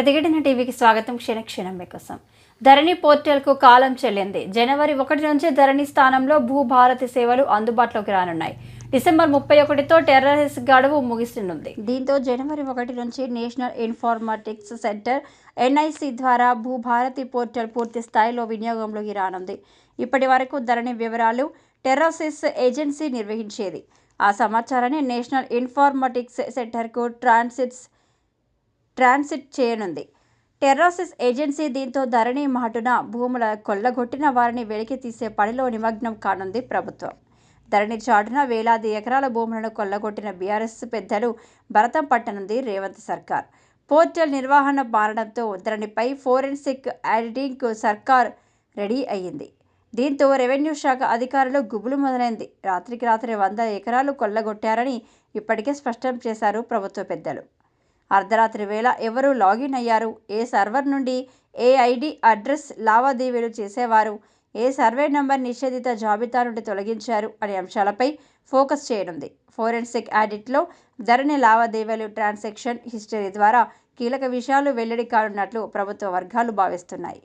ప్రతిఘటన టీవీకి స్వాగతం. క్షణక్షణం మీకోసం. ధరణి పోర్టల్కు కాలం చెల్లింది. జనవరి 1 నుంచి ధరణి స్థానంలో భూభారతి సేవలు అందుబాటులోకి రానున్నాయి. డిసెంబర్ 31తో టెర్రస్ గడువు ముగిస్తున్నది. దీంతో జనవరి 1 నుంచి నేషనల్ ఇన్ఫర్మాటిక్స్ సెంటర్ ఎన్ఐసి ద్వారా భూభారతి పోర్టల్ పూర్తి స్థాయిలో వినియోగంలోకి రానుంది. ఇప్పటి వరకు ధరణి వివరాలు టెర్రసిస్ ఏజెన్సీ నిర్వహించేది. ఆ సమాచారాన్ని నేషనల్ ఇన్ఫర్మాటిక్స్ సెంటర్కు ట్రాన్సిట్ చేయనుంది టెర్రసిస్ ఏజెన్సీ. దీంతో ధరణి మాటున భూముల కొల్లగొట్టిన వారిని వెలికి తీసే పనిలో నిమగ్నం కానుంది ప్రభుత్వం. ధరణి చాటున వేలాది ఎకరాల భూములను కొల్లగొట్టిన బీఆర్ఎస్ పెద్దలు భరతం పట్టనుంది రేవంత్ సర్కార్. పోర్టల్ నిర్వహణ మారడంతో ధరణిపై ఫోరెన్సిక్ ఆడిటింగ్కు సర్కార్ రెడీ అయ్యింది. దీంతో రెవెన్యూ శాఖ అధికారులు గుబులు మొదలైంది. రాత్రికి రాత్రి 100 ఎకరాలు కొల్లగొట్టారని ఇప్పటికే స్పష్టం చేశారు ప్రభుత్వ పెద్దలు. అర్ధరాత్రి వేళ ఎవరు లాగిన్ అయ్యారు, ఏ సర్వర్ నుండి ఏ ఐడి అడ్రస్ లావాదేవీలు చేసేవారు, ఏ సర్వే నంబర్ నిషేధిత జాబితా నుండి తొలగించారు అనే అంశాలపై ఫోకస్ చేయనుంది. ఫోరెన్సిక్ ఆడిట్లో ధరణి లావాదేవీలు ట్రాన్సాక్షన్ హిస్టరీ ద్వారా కీలక విషయాలు వెల్లడి కానున్నట్లు ప్రభుత్వ వర్గాలు భావిస్తున్నాయి.